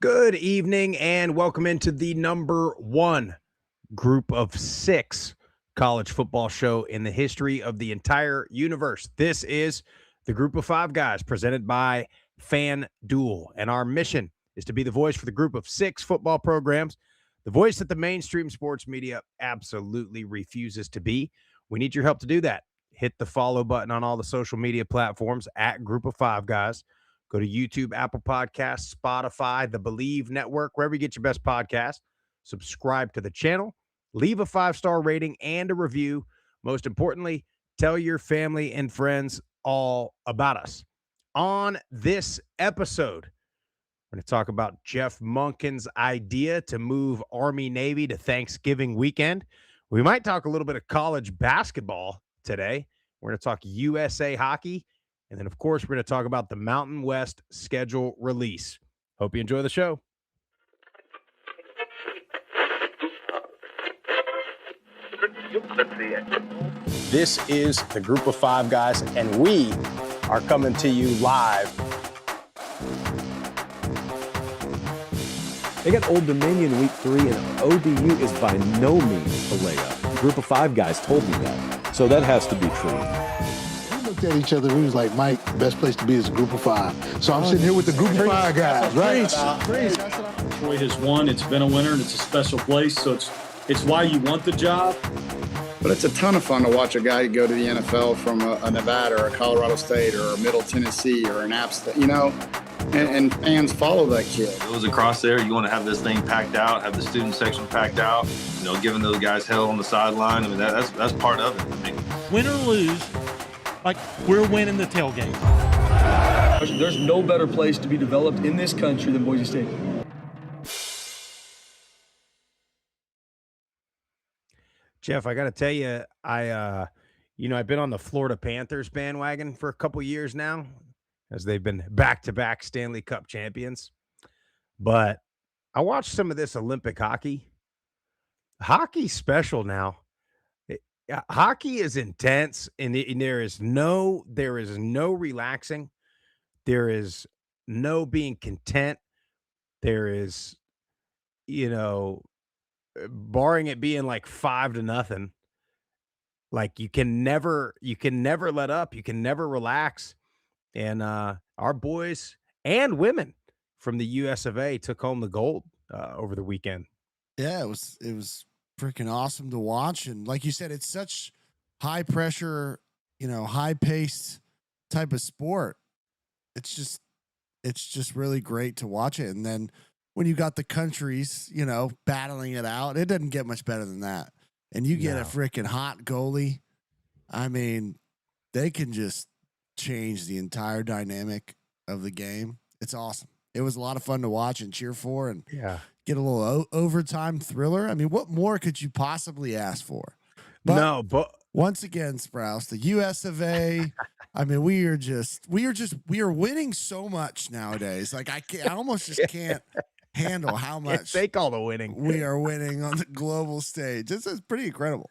Good evening and welcome into the number one group of six college football show in the history of the entire universe. This is the Group of Five Guys presented by FanDuel. And our mission is to be the voice for the group of six football programs, the voice that the mainstream sports media absolutely refuses to be. We need your help to do that. Hit the follow button on all the social media platforms at Group of Five Guys. Go to YouTube, Apple Podcasts, Spotify, the Believe Network, wherever you get your best podcast. Subscribe to the channel. Leave a 5-star rating and a review. Most importantly, tell your family and friends all about us. On this episode, we're going to talk about Jeff Monken's idea to move Army-Navy to Thanksgiving weekend. We might talk a little bit of college basketball today. We're going to talk USA hockey. And then, of course, we're going to talk about the Mountain West schedule release. Hope you enjoy the show. This is the Group of Five Guys, and we are coming to you live. They got Old Dominion week 3, and ODU is by no means a layup. The Group of Five Guys told me that, so that has to be true. We looked at each other, we was like, Mike, the best place to be is a Group of Five. So I'm sitting here with the Group of Five Guys, right? Detroit has won. It's been a winner, and it's a special place. So it's why you want the job. But it's a ton of fun to watch a guy go to the NFL from a Nevada or a Colorado State or a Middle Tennessee or an App State, and fans follow that kid. It was across there. You want to have this thing packed out, have the student section packed out, giving those guys hell on the sideline. I mean, that's part of it. I mean, win or lose, like we're winning the tailgate. There's no better place to be developed in this country than Boise State. Jeff, I got to tell you, I've been on the Florida Panthers bandwagon for a couple years now, as they've been back-to-back Stanley Cup champions. But I watched some of this Olympic hockey. Hockey's special now. Hockey is intense, and there is no relaxing. There is no being content. There is, barring it being like 5-0, like you can never let up. You can never relax. And our boys and women from the US of A took home the gold over the weekend. Yeah, it was freaking awesome to watch. And like you said, it's such high pressure, high paced type of sport. It's just really great to watch it. And then when you got the countries, battling it out, it doesn't get much better than that. And you get a freaking hot goalie. I mean, they can just change the entire dynamic of the game. It's awesome. It was a lot of fun to watch and cheer for, and get a little overtime thriller. I mean, what more could you possibly ask for? But once again, Sprouse, the US of A, I mean, we are winning so much nowadays. Like I almost just can't handle how much they call the winning. We are winning on the global stage. This is pretty incredible.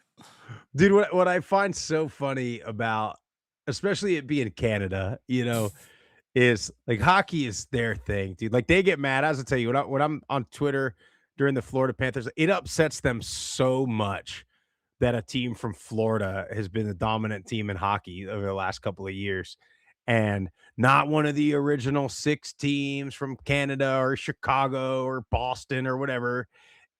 Dude, what I find so funny about, especially it being Canada, is like hockey is their thing, dude. Like they get mad. As I tell you, when I'm on Twitter during the Florida Panthers, it upsets them so much that a team from Florida has been the dominant team in hockey over the last couple of years, and not one of the original 6 teams from Canada or Chicago or Boston or whatever.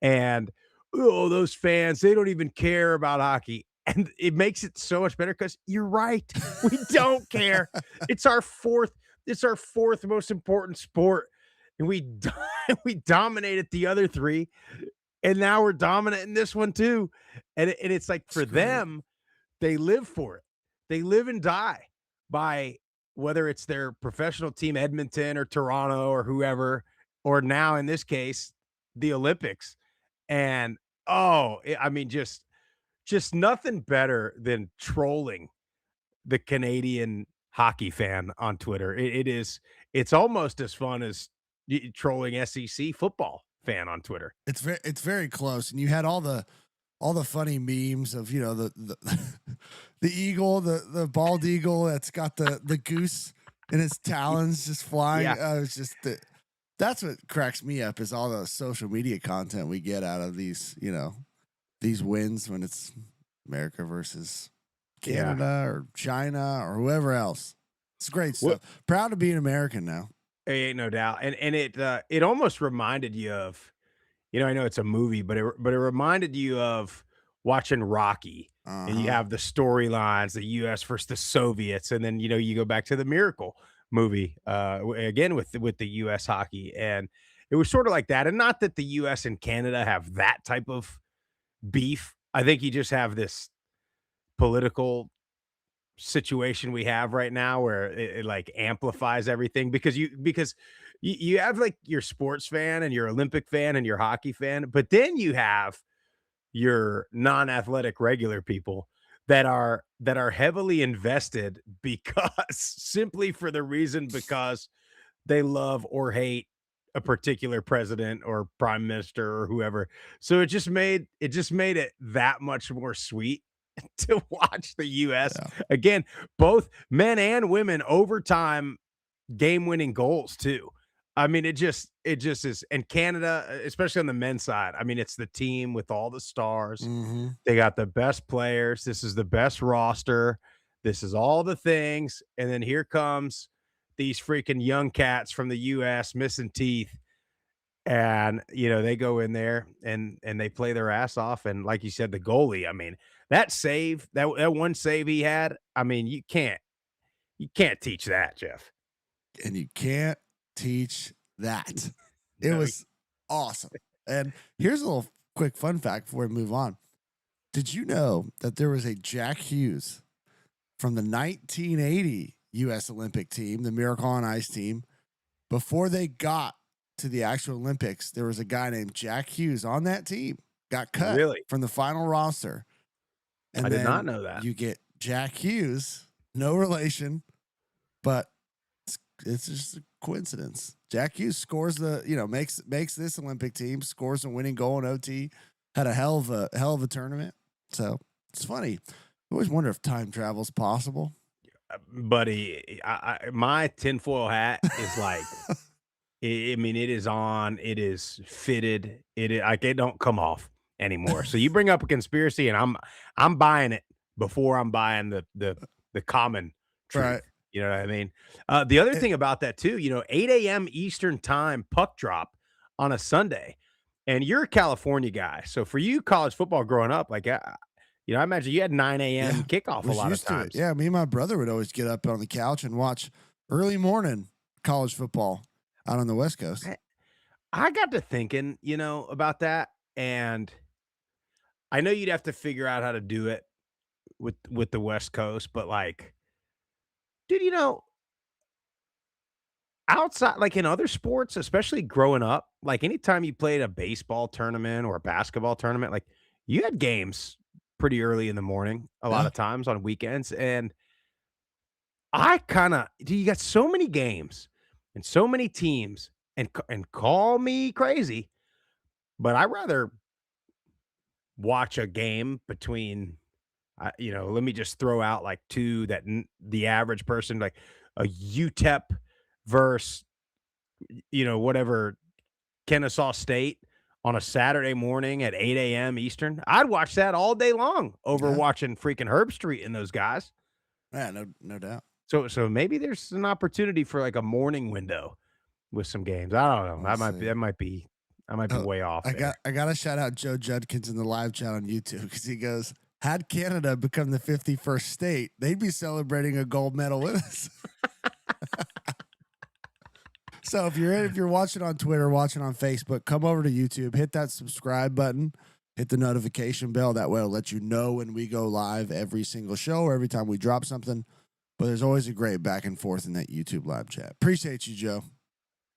And those fans, they don't even care about hockey. And it makes it so much better because you're right. We don't care. It's our fourth most important sport. And we dominated the other 3. And now we're dominant in this one too. And it's like for them, they live for it. They live and die by whether it's their professional team, Edmonton or Toronto or whoever, or now in this case, the Olympics. And just nothing better than trolling the Canadian hockey fan on Twitter. It's almost as fun as trolling SEC football fan on Twitter. It's very close. And you had all the funny memes of, the eagle, the bald eagle that's got the goose in his talons just flying. Yeah. It was just That's what cracks me up is all the social media content we get out of these, these wins when it's America versus Canada or China or whoever else. It's great stuff. Proud to be an American now. Ain't no doubt. And it almost reminded you of, I know it's a movie, but it reminded you of watching Rocky. And you have the storylines, the US versus the Soviets, and then you go back to the Miracle movie again with the US hockey, and it was sort of like that. And not that the US and Canada have that type of beef. I think you just have this political situation we have right now where it like amplifies everything because you have like your sports fan and your Olympic fan and your hockey fan, but then you have your non-athletic regular people that are heavily invested because simply for the reason because they love or hate a particular president or prime minister or whoever. So it just made it that much more sweet to watch the US again, both men and women overtime game-winning goals too. I mean, it just is. And Canada, especially on the men's side, I mean, it's the team with all the stars. They got the best players. This is the best roster. This is all the things. And then here comes these freaking young cats from the US missing teeth. And they go in there and they play their ass off. And like you said, the goalie, I mean, that save, that one save he had, I mean, you can't teach that, Jeff. And you can't teach that. It was awesome. And here's a little quick fun fact before we move on. Did you know that there was a Jack Hughes from the 1980 U.S. Olympic team, the Miracle on Ice team? Before they got to the actual Olympics, there was a guy named Jack Hughes on that team, got cut from the final roster. And I did then not know that. You get Jack Hughes, no relation, but it's just a coincidence. Jack Hughes scores makes this Olympic team, scores a winning goal in OT, had a hell of a tournament. So it's funny. I always wonder if time travel is possible. Buddy, my tinfoil hat is like, I mean, it is on, it is fitted, it don't come off anymore. So you bring up a conspiracy, and I'm buying it before I'm buying the common truth. Right. You know what I mean? The other thing about that too, 8 a.m. Eastern time puck drop on a Sunday, and you're a California guy. So for you, college football growing up, like, I imagine you had 9 a.m. kickoff a Was lot of used to it. times. Yeah, me and my brother would always get up on the couch and watch early morning college football out on the West Coast. I got to thinking, about that, and I know you'd have to figure out how to do it with the West Coast, but like, dude, outside, like in other sports, especially growing up, like anytime you played a baseball tournament or a basketball tournament, like you had games pretty early in the morning, a lot of times on weekends. And you got so many games and so many teams, and call me crazy, but I rather watch a game between, let me just throw out like two that the average person, like a UTEP versus, whatever, Kennesaw State on a Saturday morning at 8 a.m. Eastern. I'd watch that all day long over watching freaking Herb Street and those guys. Yeah, no doubt. So maybe there's an opportunity for like a morning window with some games. I don't know. I might be way off. I got to shout out Joe Judkins in the live chat on YouTube because he goes, had Canada become the 51st state, they'd be celebrating a gold medal with us. So if you're watching on Twitter, watching on Facebook, come over to YouTube, hit that subscribe button, hit the notification bell. That way it'll let you know when we go live every single show or every time we drop something. But there's always a great back and forth in that YouTube live chat. Appreciate you, Joe.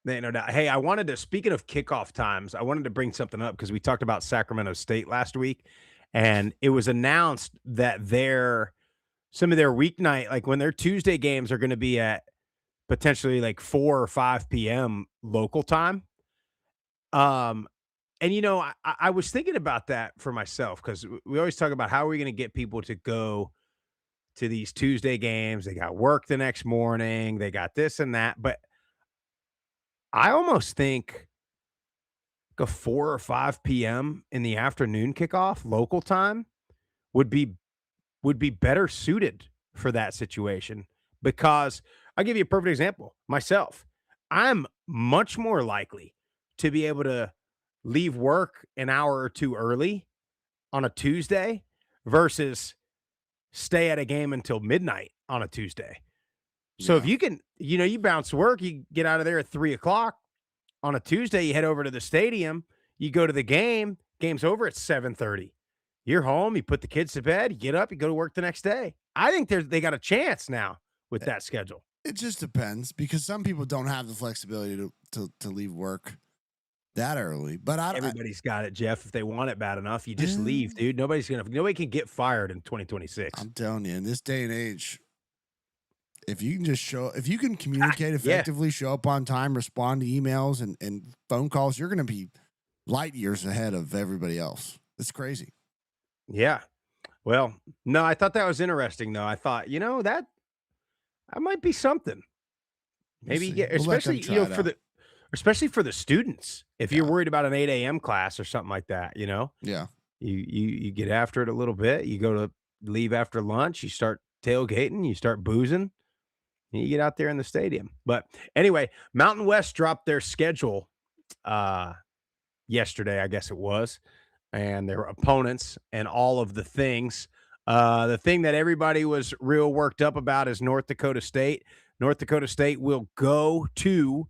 No doubt. Hey, speaking of kickoff times, I wanted to bring something up because we talked about Sacramento State last week, and it was announced that some of their weeknight, like when their Tuesday games are going to be at potentially like 4 or 5 p.m. local time. And I was thinking about that for myself because we always talk about how are we going to get people to go to these Tuesday games. They got work the next morning. They got this and that, but I almost think a 4 or 5 p.m. in the afternoon kickoff local time would be better suited for that situation because I'll give you a perfect example. Myself, I'm much more likely to be able to leave work an hour or two early on a Tuesday versus stay at a game until midnight on a Tuesday. So if Yeah. you can, you bounce work, you get out of there at 3 o'clock on a Tuesday, you head over to the stadium, you go to the game, game's over at 7:30. You're home, you put the kids to bed, you get up, you go to work the next day. I think they got a chance now with that schedule. It just depends because some people don't have the flexibility to leave work that early. But Everybody's got it, Jeff. If they want it bad enough, you just leave, dude. Nobody can get fired in 2026. I'm telling you, in this day and age, if you can communicate Yeah. effectively, show up on time, respond to emails and phone calls, you're going to be light years ahead of everybody else. It's crazy. Yeah. Well, no, I thought that was interesting though. I thought, that might be something. Maybe see. get, We'll let them especially, try it out. especially for the students. If you're worried about an 8 a.m. class or something like that, Yeah. you get after it a little bit. You leave after lunch, you start tailgating, you start boozing, and you get out there in the stadium. But anyway, Mountain West dropped their schedule yesterday, I guess it was, and their opponents and all of the things. The thing that everybody was real worked up about is North Dakota State. North Dakota State will go to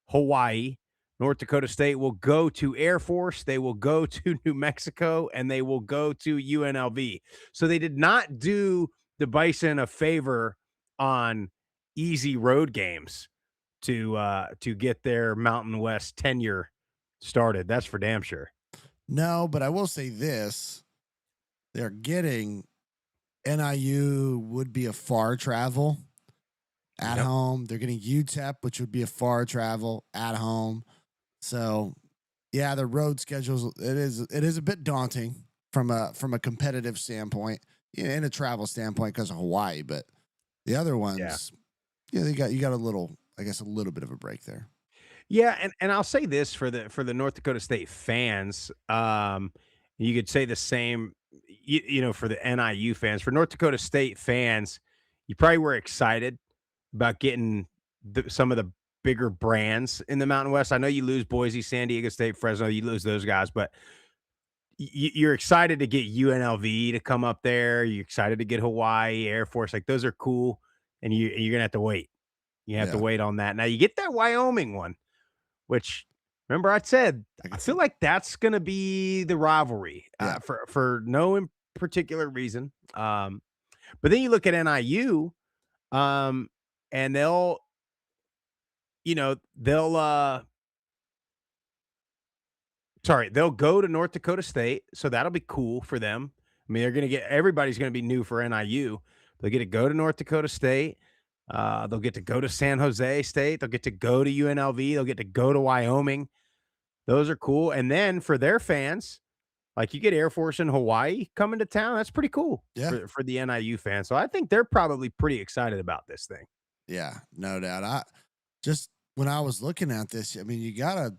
Hawaii. North Dakota State will go to Air Force. They will go to New Mexico, and they will go to UNLV. So they did not do the Bison a favor on easy road games to get their Mountain West tenure started. That's for damn sure. No, but I will say this. They're getting NIU would be a far travel at Yep. home. They're getting UTEP, which would be a far travel at home. So, yeah, the road schedules it is a bit daunting from a competitive standpoint and a travel standpoint because of Hawaii. But the other ones, you got a little, I guess, a little bit of a break there. Yeah, and I'll say this for the North Dakota State fans, you could say the same, for the NIU fans. For North Dakota State fans, you probably were excited about getting some of the bigger brands in the Mountain West. I know you lose Boise, San Diego State, Fresno, you lose those guys, but you're excited to get UNLV to come up there. You're excited to get Hawaii, Air Force, like those are cool, and you're gonna have to wait. You have to Yeah. wait on that. Now you get that Wyoming one. Which remember I said, I feel like that's gonna be the rivalry Yeah. for no particular reason. But then you look at NIU, and they'll they'll go to North Dakota State, so that'll be cool for them. I mean, everybody's gonna be new for NIU. They'll get to go to North Dakota State. They'll get to go to San Jose State. They'll get to go to UNLV. They'll get to go to Wyoming. Those are cool. And then for their fans, like you get Air Force in Hawaii coming to town. That's pretty cool for the NIU fans. So I think they're probably pretty excited about this thing. Yeah, no doubt. When I was looking at this, I mean, you gotta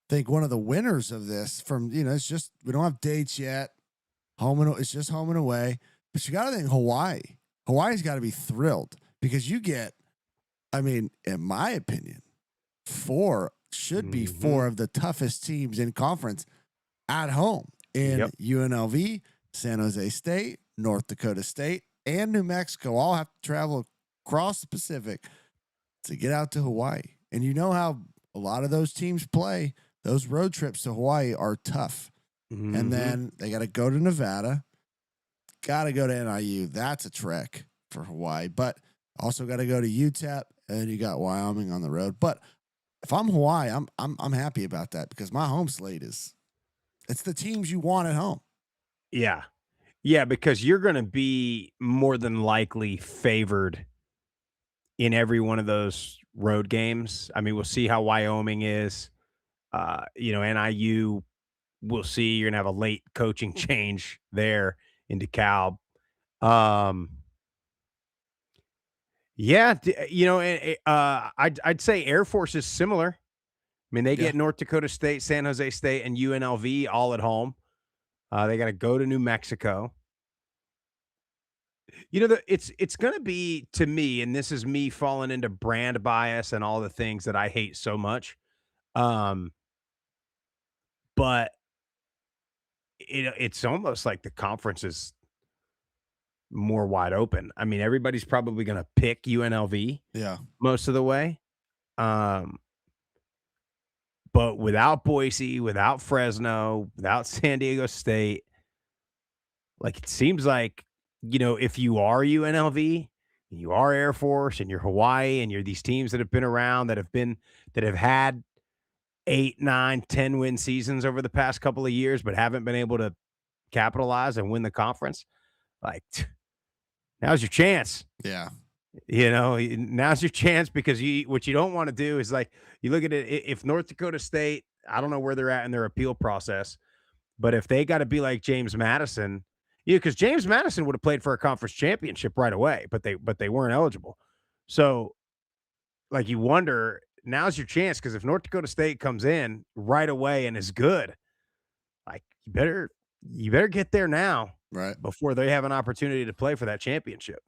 think one of the winners of this it's just we don't have dates yet. It's just home and away. But you gotta think Hawaii. Hawaii's gotta be thrilled because you get, I mean, in my opinion, four of the toughest teams in conference at home in UNLV, San Jose State, North Dakota State, and New Mexico all have to travel across the Pacific to get out to Hawaii. And you know how a lot of those teams play. Those road trips to Hawaii are tough. Mm-hmm. And then they got to go to Nevada, got to go to NIU. That's a trek for Hawaii, but also got to go to UTEP, and you got Wyoming on the road. But if I'm Hawaii, I'm happy about that because my home slate it's the teams you want at home. Yeah. Yeah, because you're going to be more than likely favored in every one of those road games. I mean, we'll see how Wyoming is. NIU, we'll see. You're going to have a late coaching change there in DeKalb. Yeah, I'd say Air Force is similar. mean, they Yeah. get North Dakota State, San Jose State, and UNLV all at home. They got to go to New Mexico. It's going to be, to me, and this is me falling into brand bias and all the things that I hate so much. Um, but it's almost like the conference is more wide open. I mean, everybody's probably going to pick UNLV Yeah. most of the way. Um, but without Boise, without Fresno, without San Diego State, like it seems like, if you are UNLV, and you are Air Force, and you're Hawaii, and you're these teams that have been around that have had 8, 9, 10 win seasons over the past couple of years, but haven't been able to capitalize and win the conference. Like, now's your chance. Yeah. Now's your chance, because what you don't want to do is, like, you look at it. If North Dakota State, I don't know where they're at in their appeal process, but if they got to be like James Madison, because James Madison would have played for a conference championship right away, but they weren't eligible. So, like, you wonder, now's your chance, because if North Dakota State comes in right away and is good, like, you better get there now, Right. before they have an opportunity to play for that championship.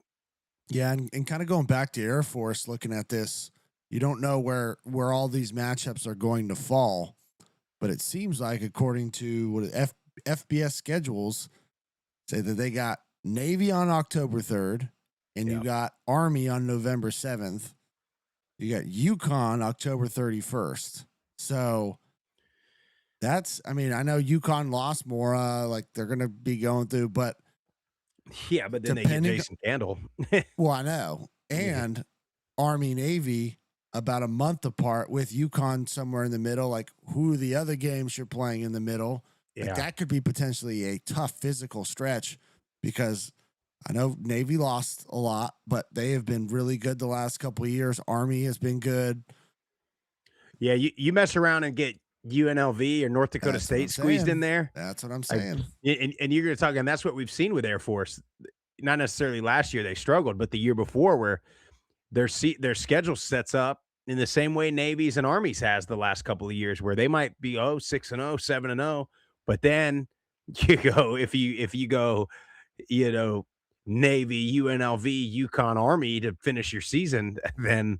Yeah, and kind of going back to Air Force, looking at this, you don't know where all these matchups are going to fall, but it seems like, according to what FBS schedules say, that they got Navy on October 3rd, and you got Army on November 7th. You got UConn October 31st. So I know UConn lost more, like they're going to be going through, but Yeah, but then they get Jason Candle. well, I know. And Army Navy about a month apart, with UConn somewhere in the middle. Like, who are the other games you're playing in the middle? Yeah. Like, that could be potentially a tough physical stretch, because I know Navy lost a lot, but they have been really good the last couple of years. Army has been good. Yeah, you mess around and get UNLV or North Dakota That's what I'm State squeezed saying. in there. That's what I'm Like, saying. and you're going to talk, and that's what we've seen with Air Force. Not necessarily last year they struggled, but the year before, where their schedule sets up in the same way Navy's and Army's has the last couple of years, where they might be 6-0, 7-0, but then if you go, Navy, UNLV, UConn, Army to finish your season, then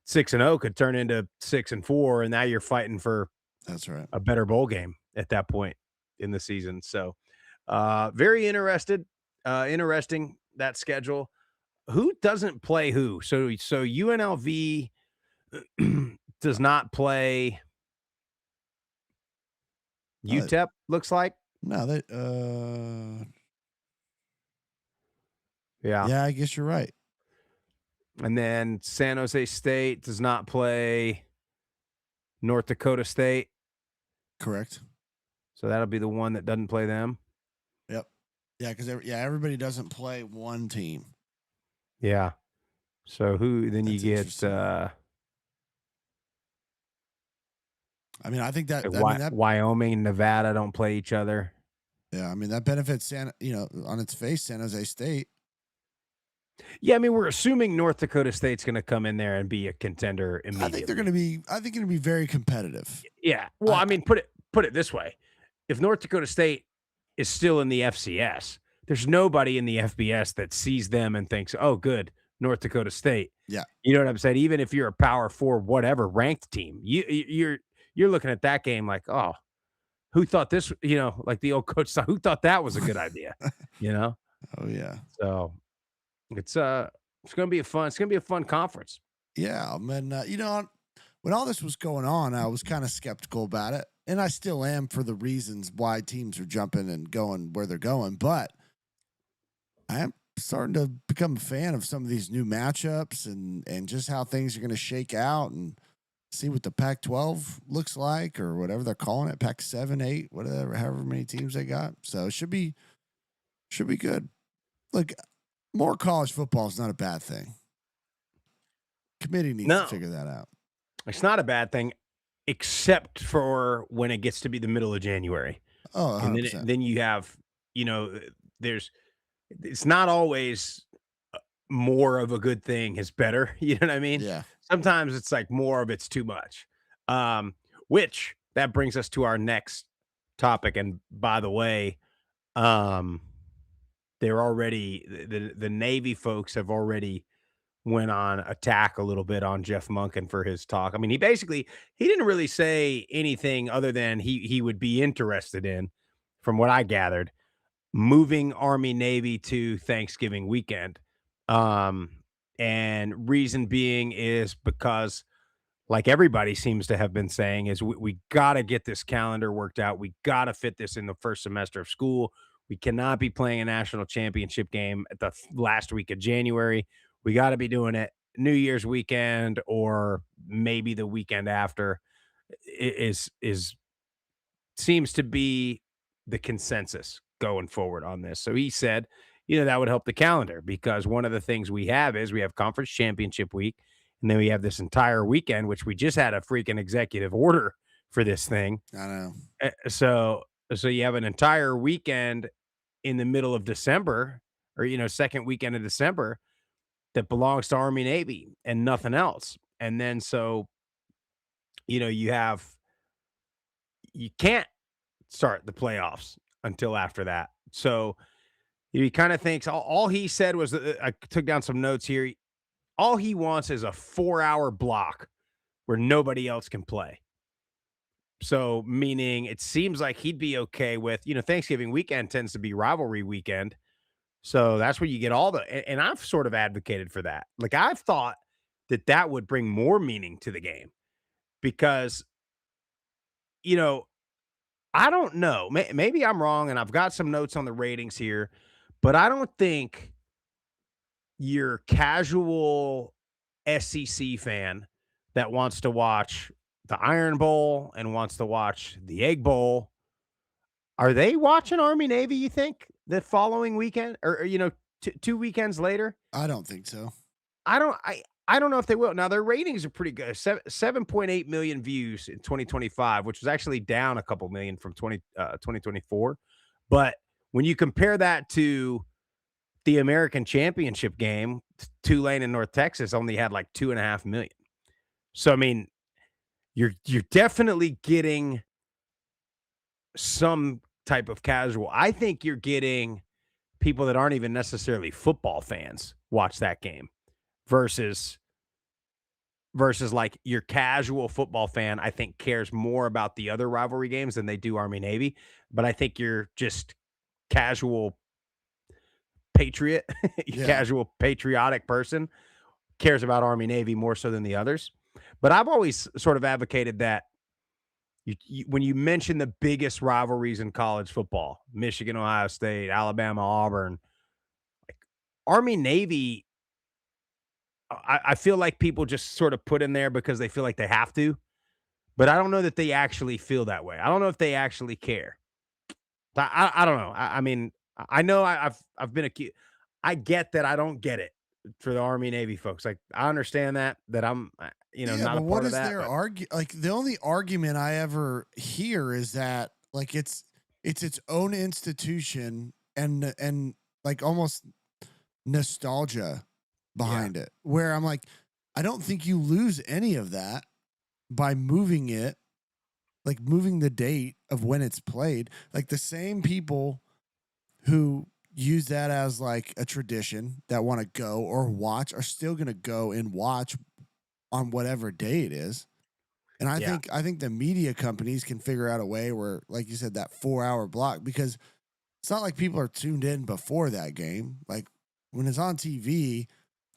6-0 could turn into 6-4, and now you're fighting for That's right. a better bowl game at that point in the season. So, very interesting that schedule. Who doesn't play who? So UNLV does not play UTEP, looks like. No, they Yeah. yeah, I guess you're right. And then San Jose State does not play North Dakota State. Correct. So that'll be the one that doesn't play them. Yep. Yeah, because everybody doesn't play one team. Yeah. So then That's you get interesting. I mean, I think that, Wyoming and Nevada don't play each other. Yeah, I mean, that benefits on its face, San Jose State. Yeah, I mean, we're assuming North Dakota State's going to come in there and be a contender immediately. I think they're going to be very competitive. Yeah. Well, I mean, put it this way. If North Dakota State is still in the FCS, there's nobody in the FBS that sees them and thinks, "Oh, good, North Dakota State." Yeah. You know what I'm saying? Even if you're a Power 4 whatever ranked team, you're looking at that game like, "Oh, who thought this, like the old coach thought, who thought that was a good idea?" Oh yeah. So it's going to be a fun conference. Yeah, man. When all this was going on, I was kind of skeptical about it, and I still am, for the reasons why teams are jumping and going where they're going. But I am starting to become a fan of some of these new matchups and just how things are going to shake out, and see what the Pac-12 looks like, or whatever they're calling it, Pac-7, 8, whatever, however many teams they got. So it should be good. Look, more college football is not a bad thing. Committee needs to figure that out. It's not a bad thing, except for when it gets to be the middle of January. Oh, 100%. And then you have, it's not always more of a good thing is better. You know what I mean? Yeah. Sometimes it's like more of it's too much. Which that brings us to our next topic. And by the way, um, they're already the Navy folks have already went on attack a little bit on Jeff Monken for his talk. I mean, he didn't really say anything other than he would be interested in, from what I gathered, moving Army Navy to Thanksgiving weekend. Um, and reason being is because, like everybody seems to have been saying, is we got to get this calendar worked out. We got to fit this in the first semester of school. We cannot be playing a national championship game at the last week of January. We got to be doing it New Year's weekend or maybe the weekend after. Is seems to be the consensus going forward on this. So he said, that would help the calendar because one of the things we have is we have conference championship week, and then we have this entire weekend, which we just had a freaking executive order for this thing. I know. So you have an entire weekend in the middle of December, or second weekend of December, that belongs to Army Navy and nothing else. And then so you can't start the playoffs until after that. So he kind of thinks all he said was, I took down some notes here. All he wants is a 4-hour block where nobody else can play. So meaning it seems like he'd be okay with, Thanksgiving weekend tends to be rivalry weekend. So that's where you get and I've sort of advocated for that. Like I've thought that would bring more meaning to the game because, you know, I don't know. Maybe I'm wrong, and I've got some notes on the ratings here, but I don't think your casual SEC fan that wants to watch the Iron Bowl and wants to watch the Egg Bowl, are they watching Army Navy, you think, the following weekend or 2 weekends later? I don't think so. I don't know if they will. Now their ratings are pretty good. 7.8 million views in 2025, which was actually down a couple million from 2024. But when you compare that to the American Championship game, Tulane and North Texas only had like 2.5 million. So I mean, you're definitely getting some type of casual. I think you're getting people that aren't even necessarily football fans watch that game versus like your casual football fan, I think cares more about the other rivalry games than they do Army Navy. But I think you're just casual patriot, Yeah. casual patriotic person cares about Army Navy more so than the others. But I've always sort of advocated that when you mention the biggest rivalries in college football, Michigan, Ohio State, Alabama, Auburn, like Army Navy, I feel like people just sort of put in there because they feel like they have to, but I don't know that they actually feel that way. I don't know if they actually care. I don't know. I mean, I know I've been accused. I get that I don't get it for the Army Navy folks. Like I understand that I'm Yeah, not a but part what of is that. their But like the only argument I ever hear is that like it's its own institution and like almost nostalgia behind it. Where I'm like, I don't think you lose any of that by moving it, like moving the date of when it's played. Like the same people who use that as like a tradition that want to go or watch are still going to go and watch on whatever day it is. And I think the media companies can figure out a way where, like you said, that 4-hour block, because it's not like people are tuned in before that game. Like when it's on TV,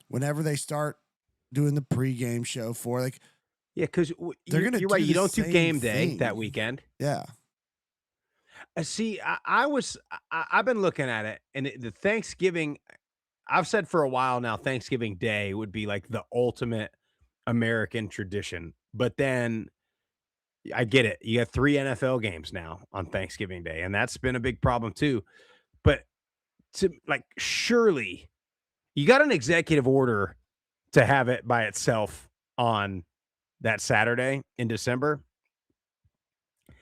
whenever they start doing the pregame show for, like, yeah, because they're gonna you're do right. You the don't do same game day thing. that weekend. Yeah. See, I've been looking at it, and the Thanksgiving. I've said for a while now, Thanksgiving Day would be like the ultimate American tradition. But then I get it. You have 3 NFL games now on Thanksgiving Day, and that's been a big problem too. But surely you got an executive order to have it by itself on that Saturday in December. I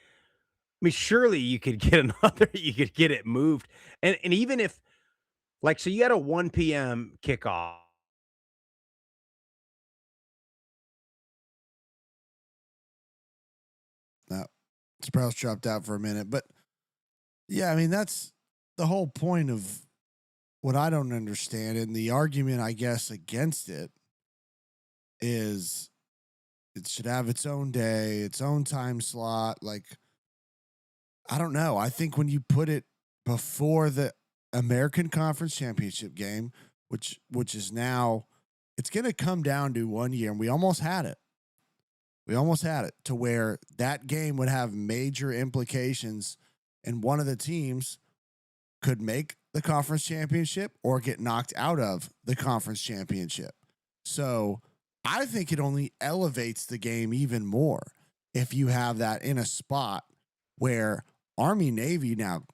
mean, surely you could get you could get it moved. And even if so you had a 1 p.m. kickoff. Sprouse dropped out for a minute, but yeah, I mean that's the whole point of what I don't understand, and the argument I guess against it is it should have its own day, its own time slot. Like, I don't know. I think when you put it before the American Conference Championship game, which is now, it's going to come down to 1 year, and we almost had it. We almost had it to where that game would have major implications, and one of the teams could make the conference championship or get knocked out of the conference championship. So I think it only elevates the game even more if you have that in a spot where Army Navy now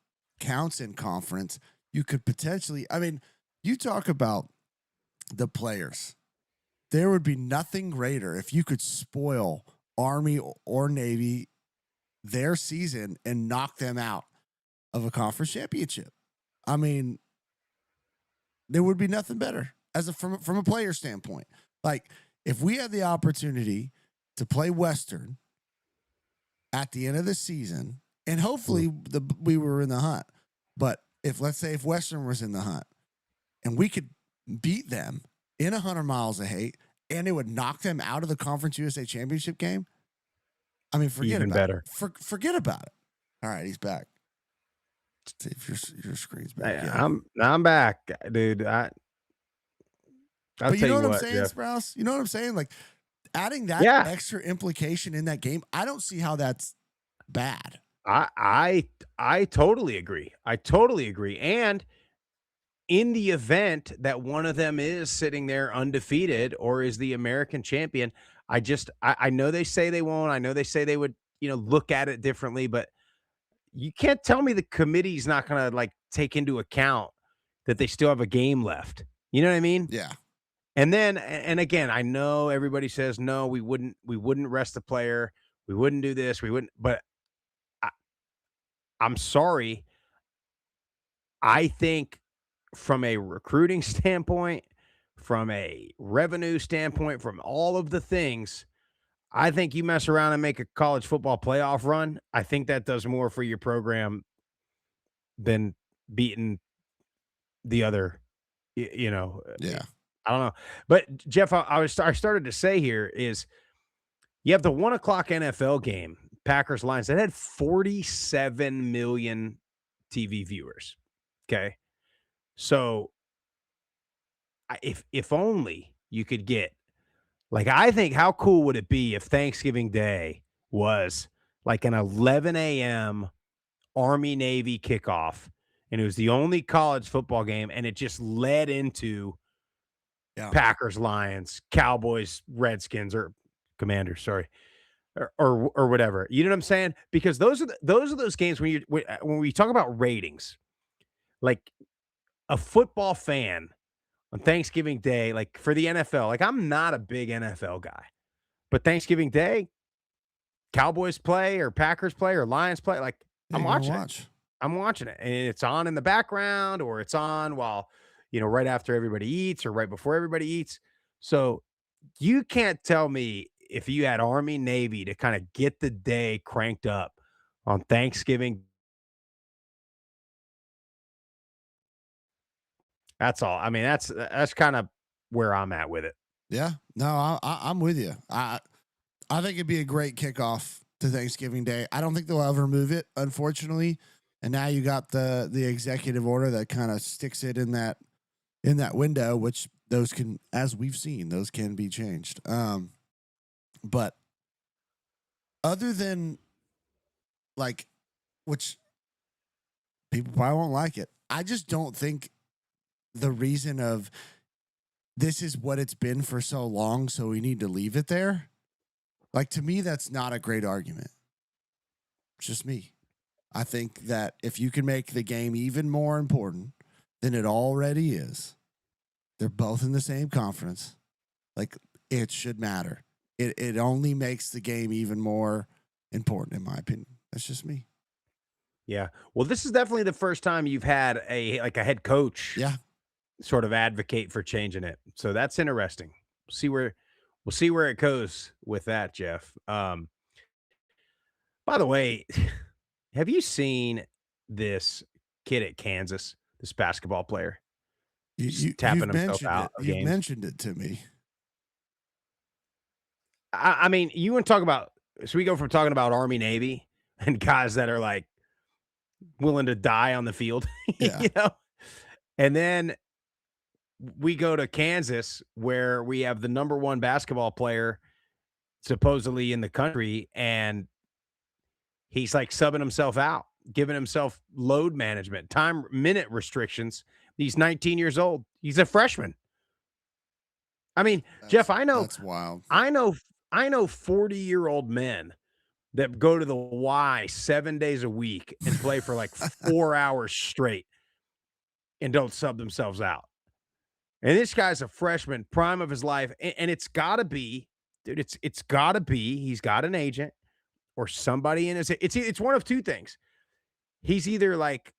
counts in conference. You could potentially, I mean, you talk about the players. There would be nothing greater if you could spoil Army or Navy their season and knock them out of a conference championship. I mean, there would be nothing better from a player standpoint. Like, if we had the opportunity to play Western at the end of the season, and hopefully we were in the hunt, but let's say if Western was in the hunt and we could beat them in 100 miles of hate and it would knock them out of the Conference USA Championship game, I mean, forget Even about better. it. Forget about it. All right, he's back. See if your screen's back. Hey, Yeah. I'm back, dude. I'll But tell you know what I'm what, saying, Jeff. Sprouse? You know what I'm saying? Like, adding that Yeah. extra implication in that game, I don't see how that's bad. I totally agree. I totally agree. And in the event that one of them is sitting there undefeated or is the American champion, I know they say they won't. I know they say they would, look at it differently, but you can't tell me the committee's not going to like take into account that they still have a game left. You know what I mean? Yeah. And then, and again, I know everybody says no, we wouldn't rest the player, we wouldn't do this, we wouldn't. But I'm sorry. I think from a recruiting standpoint, from a revenue standpoint, from all of the things, I think you mess around and make a college football playoff run. I think that does more for your program than beating the other, Yeah. I don't know. But Jeff, I started to say here is you have the 1:00 NFL game, Packers Lions, that had 47 million TV viewers. Okay. So if only you could get, like, I think how cool would it be if Thanksgiving Day was like an 11 a.m. Army Navy kickoff, and it was the only college football game, and it just led into Packers Lions, Cowboys Redskins, or Commanders, sorry, or whatever. You know what I'm saying? Because those are those games when we talk about ratings, like a football fan on Thanksgiving Day, like for the NFL, like I'm not a big NFL guy, but Thanksgiving Day, Cowboys play or Packers play or Lions play, like I'm watching it. I'm watching it, and it's on in the background, or it's on while, right after everybody eats or right before everybody eats. So you can't tell me if you had Army Navy to kind of get the day cranked up on Thanksgiving. That's all. I mean, that's kind of where I'm at with it. Yeah. No, I'm with you. I think it'd be a great kickoff to Thanksgiving Day. I don't think they'll ever move it, unfortunately. And now you got the executive order that kind of sticks it in that window, which those can, as we've seen, those can be changed. But other than like, which people probably won't like it, I just don't think the reason of this is what it's been for so long, so we need to leave it there. Like, to me, that's not a great argument. It's just me. I think that if you can make the game even more important than it already is, they're both in the same conference. Like, it should matter. It only makes the game even more important, in my opinion. That's just me. Yeah. Well, this is definitely the first time you've had a head coach sort of advocate for changing it. So that's interesting. We'll see where it goes with that, Jeff. By the way, have you seen this kid at Kansas, this basketball player, just tapping You've himself mentioned out it. of You've games? mentioned it to me. I mean, you want to talk about, so we go from talking about Army, Navy, and guys that are like willing to die on the field, Yeah. you know? And then we go to Kansas, where we have the number one basketball player supposedly in the country, and he's like subbing himself out, giving himself load management, time minute restrictions. He's 19 years old. He's a freshman. I mean, Jeff, That's wild. I know, I know 40-year-old men that go to the Y 7 days a week and play for like 4 hours straight and don't sub themselves out. And this guy's a freshman, prime of his life, and it's got to be, dude. It's got to be. He's got an agent or somebody in his. It's one of two things. He's either like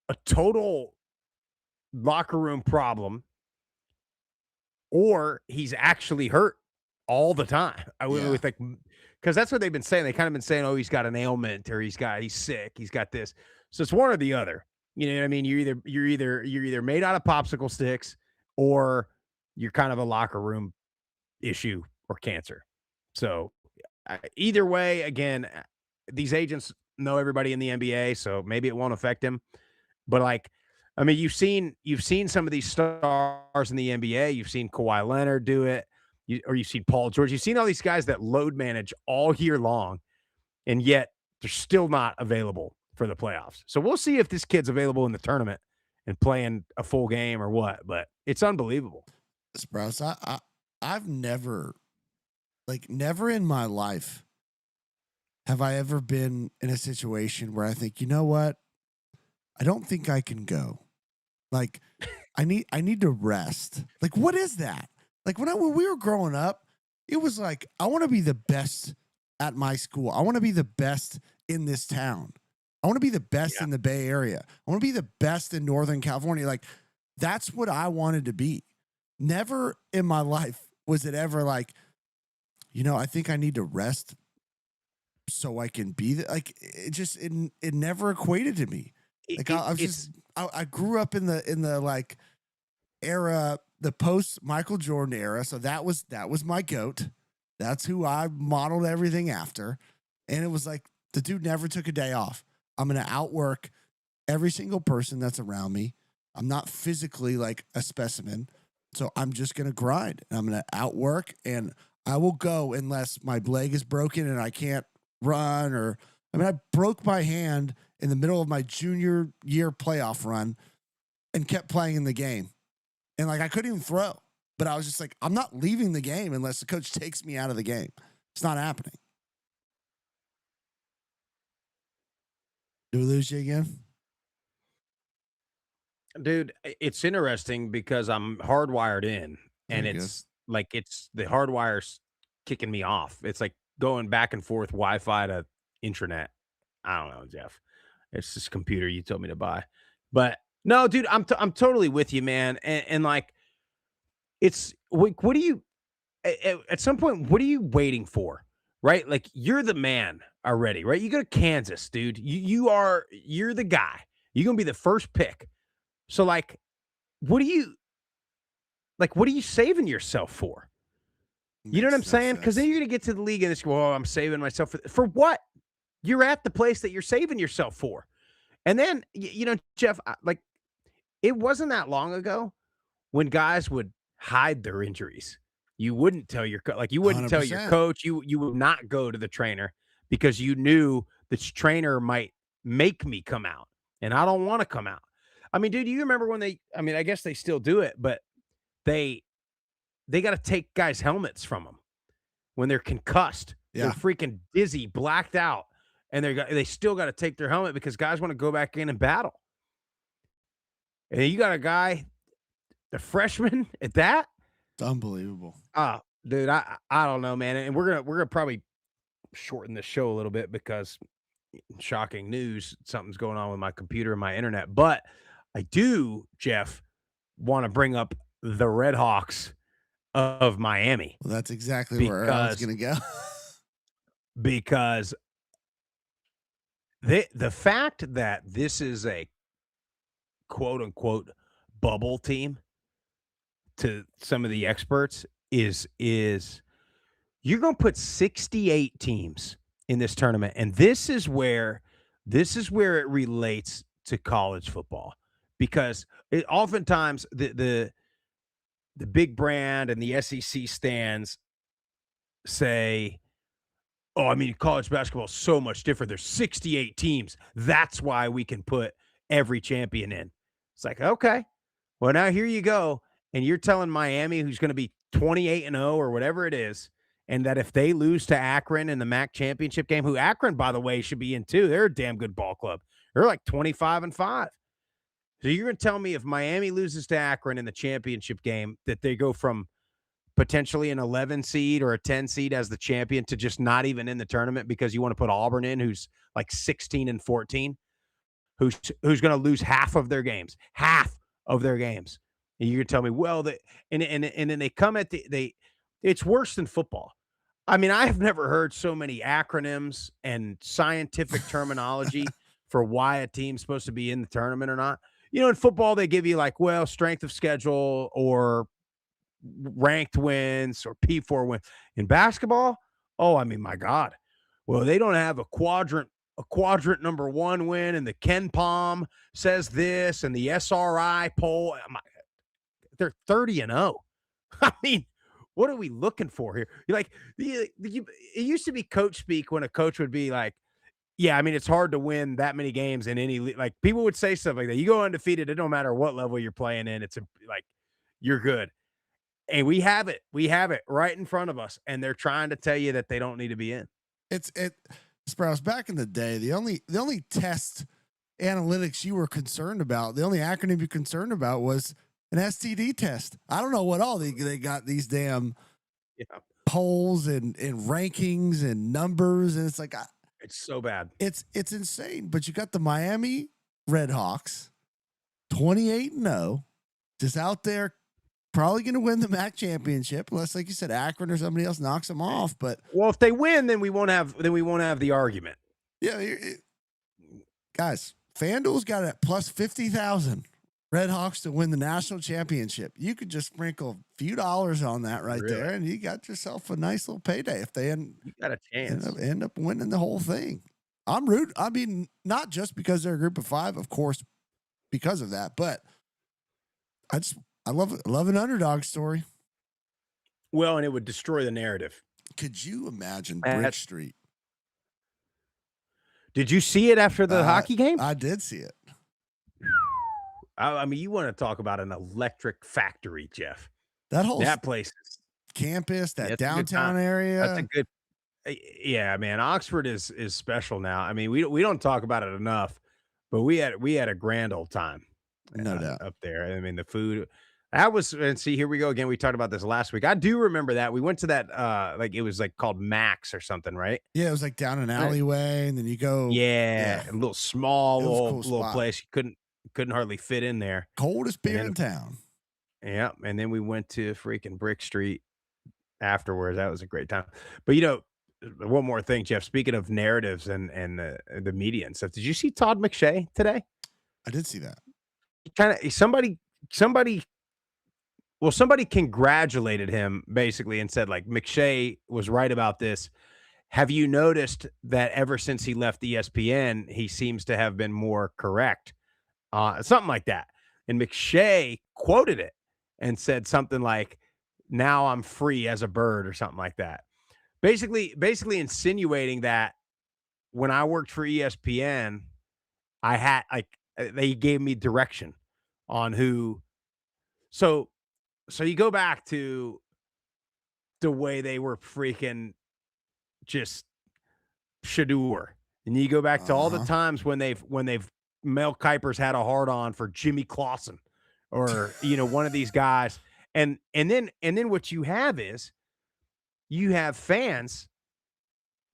a total locker room problem, or he's actually hurt all the time. Yeah. With like, because that's what they've been saying. They kind of been saying, "Oh, he's got an ailment, or he's sick, he's got this." So it's one or the other. You know what I mean? You're either made out of popsicle sticks, or you're kind of a locker room issue or cancer. So either way, again, these agents know everybody in the NBA, so maybe it won't affect him. But like, I mean, you've seen some of these stars in the NBA. You've seen Kawhi Leonard do it, or you've seen Paul George. You've seen all these guys that load manage all year long, and yet they're still not available for the playoffs. So we'll see if this kid's available in the tournament and playing a full game or what. But it's unbelievable. Sprouse, I've never, never in my life have I ever been in a situation where I think, you know what? I don't think I can go. Like, I need to rest. Like, what is that? Like when we were growing up, it was like, I want to be the best at my school. I want to be the best in this town. I want to be the best in the Bay Area. I want to be the best in Northern California. Like, that's what I wanted to be. Never in my life was it ever like, I think I need to rest so I can be there. Like, it never equated to me. Like, I grew up in the like era, the post Michael Jordan era. So that was my GOAT. That's who I modeled everything after. And it was like, the dude never took a day off. I'm going to outwork every single person that's around me. I'm not physically like a specimen. So I'm just going to grind, and I'm going to outwork, and I will go unless my leg is broken and I can't run, I broke my hand in the middle of my junior year playoff run and kept playing in the game. And like, I couldn't even throw, but I was just like, I'm not leaving the game unless the coach takes me out of the game. It's not happening. Do we lose you again? Dude, it's interesting because I'm hardwired in, and There you go. it's like it's the hardwire's kicking me off. It's like going back and forth Wi-Fi to intranet. I don't know, Jeff. It's this computer you told me to buy. But no, dude, I'm totally with you, man. And like, it's what do you at some point, what are you waiting for? Right? Like, you're the man already, right? You go to Kansas, dude. You're the guy. You're gonna be the first pick. So like, what are you saving yourself for? You know what I'm Makes no saying? Because then sense. you're gonna get to the league and it's, well, I'm saving myself for what? You're at the place that you're saving yourself for. And then Jeff, like, it wasn't that long ago when guys would hide their injuries. You wouldn't tell you wouldn't tell your 100%. coach. You would not go to the trainer because you knew the trainer might make me come out, and I don't want to come out. I mean, dude, do you remember when I guess they still do it, but they got to take guys' helmets from them when they're concussed. They're Yeah. freaking dizzy, blacked out, and they still got to take their helmet because guys want to go back in and battle. And you got a guy, a freshman at that. It's unbelievable. Dude, I don't know, man. And we're gonna probably shorten the show a little bit because shocking news, something's going on with my computer and my internet. But I do, Jeff, want to bring up the Red Hawks of Miami Well, that's exactly where I was because going to go. because the fact that this is a quote unquote bubble team to some of the experts is you're going to put 68 teams in this tournament, and this is where it relates to college football, because oftentimes the big brand and the SEC stands say, "Oh, I mean, college basketball is so much different. There's 68 teams. That's why we can put every champion in." It's like, okay, well, now here you go. And you're telling Miami, who's going to be 28-0 or whatever it is, and that if they lose to Akron in the MAC championship game, who Akron, by the way, should be in too. They're a damn good ball club. They're like 25-5. So you're going to tell me if Miami loses to Akron in the championship game that they go from potentially an 11 seed or a 10 seed as the champion to just not even in the tournament because you want to put Auburn in, who's like 16-14, who's going to lose half of their games. And you're going to tell me, well, and then they come at it's worse than football. I mean, I have never heard so many acronyms and scientific terminology for why a team's supposed to be in the tournament or not. In football, they give you like, well, strength of schedule or ranked wins or P4 wins. In basketball, oh, I mean, my God. Well, they don't have a quadrant number 1 win, and the Ken Palm says this, and the SRI poll. They're 30-0. I mean, what are we looking for here? You're like, it used to be coach speak when a coach would be like, yeah, I mean, it's hard to win that many games in any like people would say stuff like that. You go undefeated, it don't matter what level you're playing in. It's like you're good. And we have it. We have it right in front of us, and they're trying to tell you that they don't need to be in. Sprouse, back in the day, the only test analytics you were concerned about, the only acronym you're concerned about was an STD test. I don't know what all they got these damn polls and rankings and numbers, and it's like it's so bad. It's insane. But you got the Miami Redhawks, 28-0, just out there. Probably going to win the MAC championship, unless, like you said, Akron or somebody else knocks them off. But if they win, then we won't have the argument. Yeah, guys, FanDuel's got it plus 50,000 Redhawks to win the national championship. You could just sprinkle a few dollars on that there, and you got yourself a nice little payday if they you got a chance end up winning the whole thing. I'm rooting. I mean, not just because they're a group of 5, of course, because of that, but I love an underdog story. Well, and it would destroy the narrative. Could you imagine Brick Street? Did you see it after the hockey game? I did see it. I mean, you want to talk about an electric factory, Jeff. That place campus, that downtown area. That's a good. Yeah, man. Oxford is special now. I mean, we don't talk about it enough, but we had a grand old time. No doubt up there. I mean, the food. That was, and see, here we go again. We talked about this last week. I do remember that. We went to that, like it was like called Max or something, right? Yeah, it was like down an alleyway, and then you go. Yeah. A little small, little place. You couldn't hardly fit in there. Coldest beer in town. Yeah, and then we went to freaking Brick Street afterwards. That was a great time. But one more thing, Jeff. Speaking of narratives and the media and stuff, did you see Todd McShay today? I did see that. Somebody congratulated him basically and said, like, McShay was right about this. Have you noticed that ever since he left ESPN, he seems to have been more correct? Something like that. And McShay quoted it and said something like, now I'm free as a bird or something like that. Basically insinuating that when I worked for ESPN, I had they gave me direction on who. So you go back to the way they were freaking just Shadur, and you go back to all the times when they've Mel Kiper's had a hard on for Jimmy Clausen or one of these guys, and then what you have is you have fans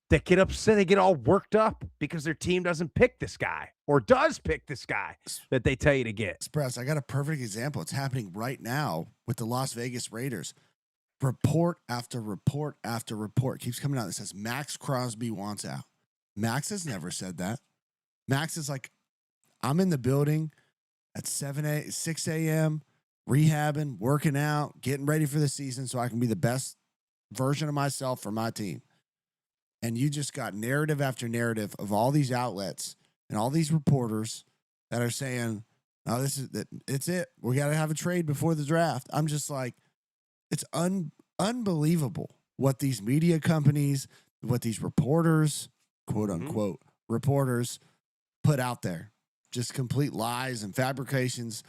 that get upset, they get all worked up because their team doesn't pick this guy or does pick this guy that they tell you to get. Express, I got a perfect example. It's happening right now with the Las Vegas Raiders. Report after report after report keeps coming out that says Max Crosby wants out. Max has never said that. Max is like, I'm in the building at 6 a.m., rehabbing, working out, getting ready for the season so I can be the best version of myself for my team. And you just got narrative after narrative of all these outlets and all these reporters that are saying, "Oh, it's it. We got to have a trade before the draft." I'm just like, it's unbelievable what these media companies, what these reporters, quote unquote, reporters put out there. Just complete lies and fabrications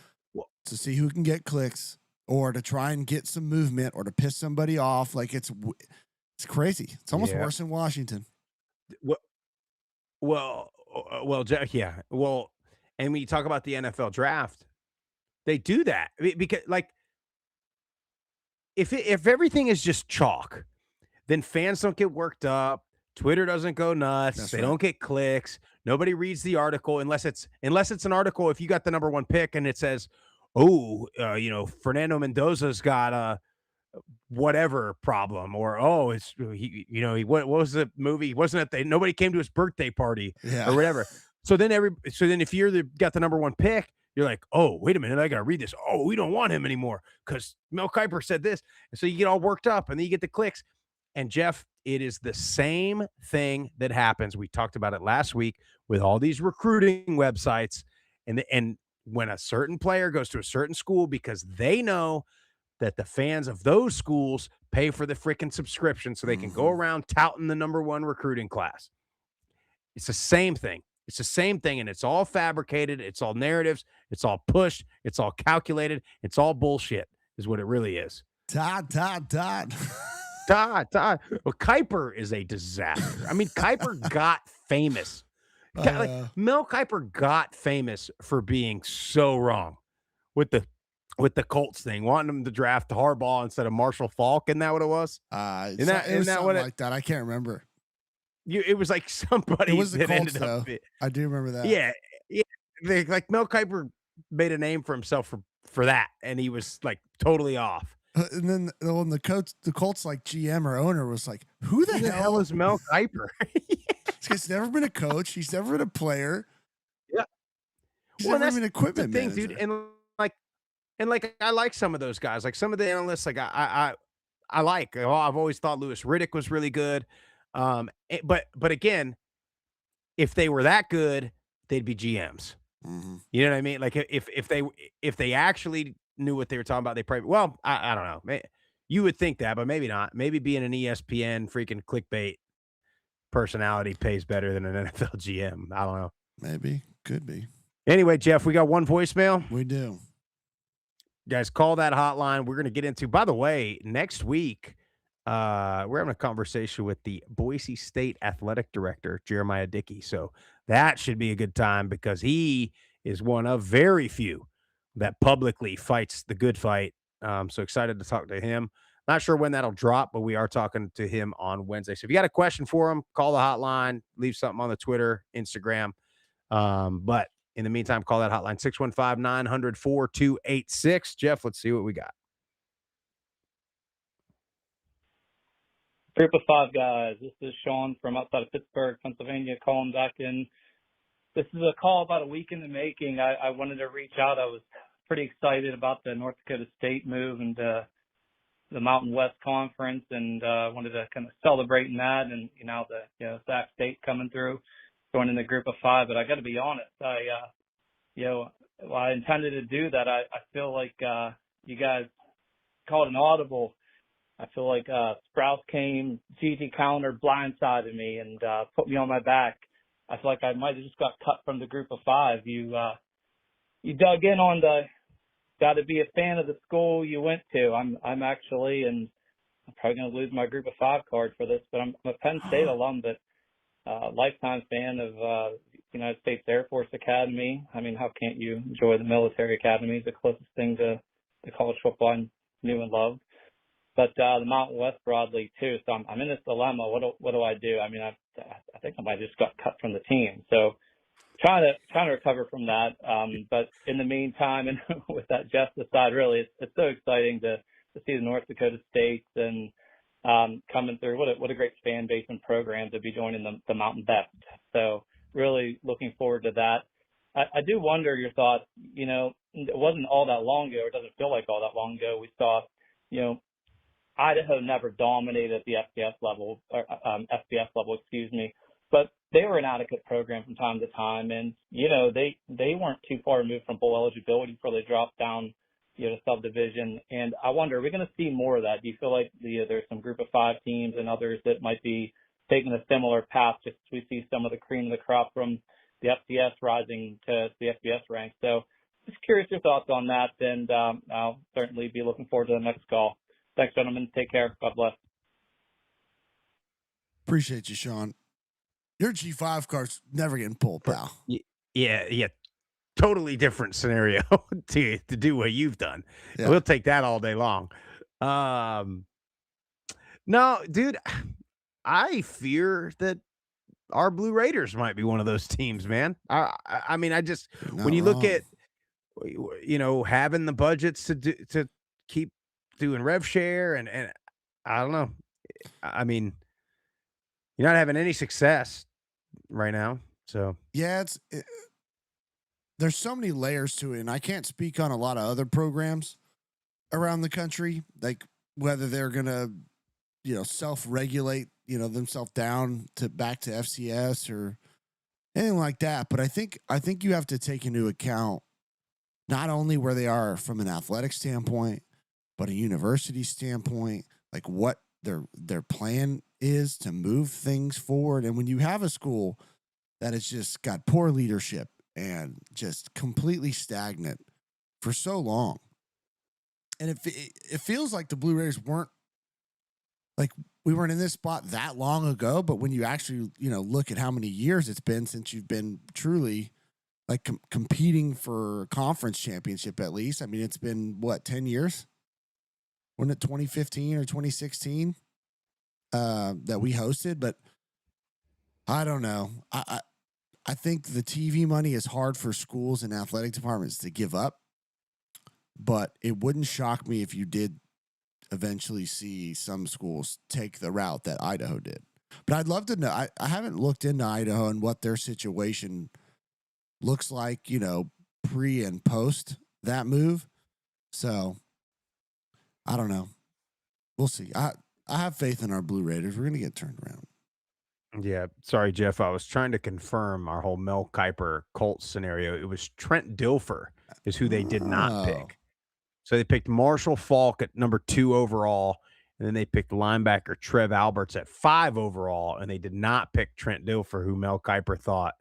to see who can get clicks or to try and get some movement or to piss somebody off. Like it's crazy. It's almost worse than Washington. Well, Jack, yeah. Well, and when you talk about the NFL draft, they do that because, like, if everything is just chalk, then fans don't get worked up. Twitter doesn't go nuts. They don't get clicks. Nobody reads the article unless it's an article. If you got the number 1 pick and it says, "Oh, Fernando Mendoza's got a whatever problem," or it's what was the movie? Wasn't it nobody came to his birthday party or whatever? So then if you're got the number 1 pick, you're like, "Oh, wait a minute, I gotta read this. Oh, we don't want him anymore because Mel Kiper said this," and so you get all worked up, and then you get the clicks. And Jeff, it is the same thing that happens. We talked about it last week with all these recruiting websites, and when a certain player goes to a certain school because they know that the fans of those schools pay for the freaking subscription so they can go around touting the number 1 recruiting class. It's the same thing. It's the same thing, and it's all fabricated. It's all narratives. It's all pushed. It's all calculated. It's all bullshit is what it really is. Todd. Well, Kiper is a disaster. I mean, Kiper got famous. Mel Kiper got famous for being so wrong with the Colts thing, wanting them to draft Harbaugh instead of Marshall Faulk. Isn't that what it was? Isn't that what like that? I can't remember. It was like somebody. It was the that Colts, ended up. though. I do remember that. Yeah. Like Mel Kiper made a name for himself for that, and he was like totally off. And then when the Colts like GM or owner was like, "Who the hell is Mel Kiper?" He's never been a coach. He's never been a player. Yeah. He's never been an equipment thing, manager. dude. And I like some of those guys. Like some of the analysts, like I like. I've always thought Louis Riddick was really good. But again, if they were that good, they'd be GMs. You know what I mean? Like if they actually knew what they were talking about, they probably, well, I don't know. You would think that, but maybe not. Maybe being an ESPN freaking clickbait personality pays better than an NFL GM. I don't know. Maybe. Could be. Anyway, Jeff, we got one voicemail. We do. Guys, call that hotline. We're going to get into, by the way, next week, we're having a conversation with the Boise State athletic director, Jeremiah Dickey. So that should be a good time because he is one of very few that publicly fights the good fight. So excited to talk to him. Not sure when that'll drop, but we are talking to him on Wednesday. So if you got a question for him, call the hotline, leave something on the Twitter, Instagram. But in the meantime, call that hotline, 615-900-4286. Jeff, let's see what we got. Group of 5 guys. This is Sean from outside of Pittsburgh, Pennsylvania, calling back in. This is a call about a week in the making. I wanted to reach out. I was pretty excited about the North Dakota State move and the Mountain West Conference, and wanted to kind of celebrate in that, and Sac State coming through, joining the Group of 5. But I got to be honest, I intended to do that. I feel like you guys called an audible. I feel like Sprouse came, Gigi countered, blindsided me, and put me on my back. I feel like I might have just got cut from the Group of 5. You dug in on the got to be a fan of the school you went to. I'm actually, and I'm probably going to lose my Group of 5 card for this, but I'm a Penn State alum, but lifetime fan of United States Air Force Academy. I mean, how can't you enjoy the military academy? It's the closest thing to the college football I knew and loved. But the Mountain West broadly too. So I'm in this dilemma. What do I do? I mean, I think I might have just got cut from the team. So trying to recover from that. But in the meantime, and with that just aside, really, it's so exciting to see the North Dakota States and coming through. What a great fan base and program to be joining the Mountain West. So really looking forward to that. I do wonder your thoughts. It wasn't all that long ago. It doesn't feel like all that long ago. We saw, Idaho never dominated at the FBS level, excuse me, but they were an adequate program from time to time, and they weren't too far removed from bowl eligibility before they dropped down, subdivision. And I wonder, are we going to see more of that? Do you feel like there's some Group of 5 teams and others that might be taking a similar path? Just as we see some of the cream of the crop from the FCS rising to the FBS ranks. So, just curious your thoughts on that, and I'll certainly be looking forward to the next call. Thanks, gentlemen. Take care. God bless. Appreciate you, Sean. Your G5 card's never getting pulled, pal. Yeah. Totally different scenario to do what you've done. Yeah. We'll take that all day long. No, dude, I fear that our Blue Raiders might be one of those teams, man. I mean, when you look at, having the budgets to keep doing rev share and I don't know. I mean, you're not having any success right now. So yeah, there's so many layers to it, and I can't speak on a lot of other programs around the country, like whether they're gonna, self-regulate, themselves down to back to FCS or anything like that. But I think you have to take into account not only where they are from an athletic standpoint, but a university standpoint, like what their plan is to move things forward. And when you have a school that has just got poor leadership and just completely stagnant for so long, and it feels like the Blue Raiders weren't in this spot that long ago. But when you actually look at how many years it's been since you've been truly like competing for a conference championship, at least. I mean, it's been 10 years? Wasn't it 2015 or 2016 that we hosted? But I don't know. I think the TV money is hard for schools and athletic departments to give up, but it wouldn't shock me if you did eventually see some schools take the route that Idaho did. But I'd love to know. I haven't looked into Idaho and what their situation looks like, pre and post that move. So I don't know. We'll see. I have faith in our Blue Raiders. We're going to get turned around. yeah, sorry, Jeff. I was trying to confirm our whole Mel Kiper Colts scenario. It was Trent Dilfer is who they did not pick. So they picked Marshall Falk at number 2 overall, and then they picked linebacker Trev Alberts at 5 overall, and they did not pick Trent Dilfer, who Mel Kiper thought,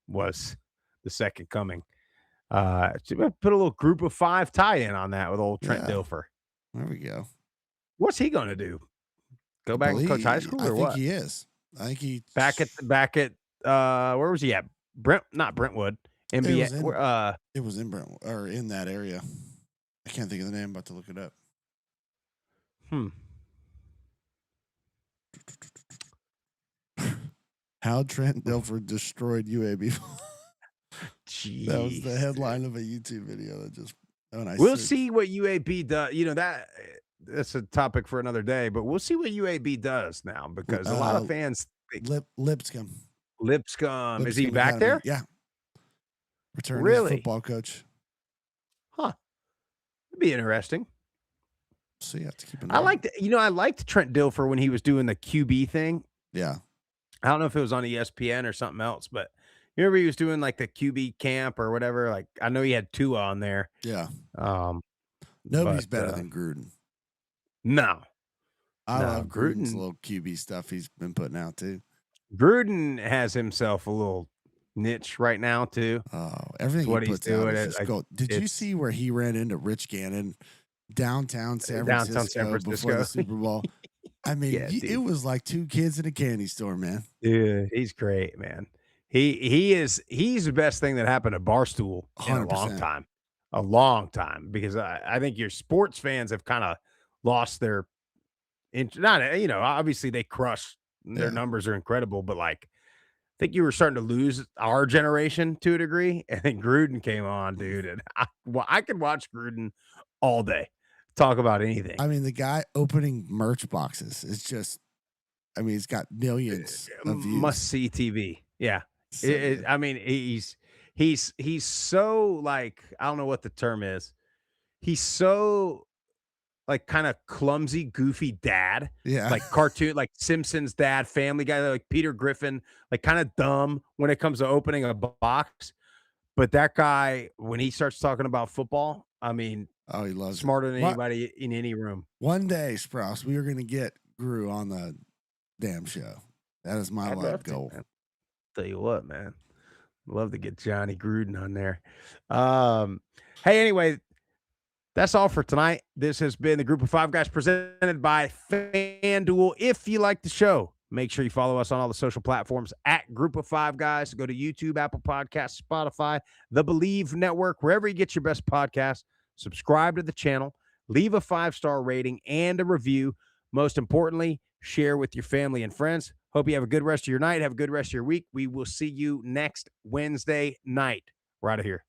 was the second coming. So put a little Group of 5 tie-in on that with old Trent Dilfer. There we go. What's he going to do? Go back and coach high school or what? I think he is. I think he back at where was he at? Not Brentwood. NBA. It was in Brentwood or in that area. I can't think of the name. I'm about to look it up. How Trent Dilfer destroyed UAB. Jeez. That was the headline of a YouTube video that just. We'll see what UAB does. That's a topic for another day, but we'll see what UAB does now because a lot of fans think Lipscomb. Is he back there? Yeah. Returning football coach. Huh. It'd be interesting. So you have to keep an eye. I liked Trent Dilfer when he was doing the QB thing. Yeah. I don't know if it was on ESPN or something else, but you remember he was doing like the QB camp or whatever. Like I know he had Tua on there. Yeah. Nobody's better than Gruden. No. I love Gruden's little QB stuff he's been putting out too. Gruden has himself a little niche right now too. Oh, everything he puts out is just gold. Did you see where he ran into Rich Gannon downtown San Francisco before the Super Bowl? I mean, it was like 2 kids in a candy store, man. Dude, he's great, man. He's the best thing that happened to Barstool in 100%. A long time, because I think your sports fans have kind of lost their obviously they crush their numbers are incredible, but like I think you were starting to lose our generation to a degree. And then Gruden came on, dude, and I could watch Gruden all day talk about anything. I mean, the guy opening merch boxes is just, he's got millions of views. Must see TV. Yeah. So good. I mean, he's so like, I don't know what the term is. He's so like kind of clumsy, goofy dad, Yeah. like cartoon, like Simpsons dad, Family Guy, like Peter Griffin, like kind of dumb when it comes to opening a box. But that guy, when he starts talking about football, I mean, Oh, he loves it. smarter than anybody in any room. One day, Sprouse, we are going to get Gru on the damn show. That is my I'd life love to, goal. man. Tell you what, man. Love to get Johnny Gruden on there. Hey, anyway, that's all for tonight. This has been the Group of Five Guys presented by FanDuel. If you like the show, make sure you follow us on all the social platforms at Group of Five Guys. Go to YouTube, Apple Podcasts, Spotify, the Believe Network, wherever you get your best podcasts. Subscribe to the channel, leave a 5-star rating and a review. Most importantly, share with your family and friends. Hope you have a good rest of your night. Have a good rest of your week. We will see you next Wednesday night. We're out of here.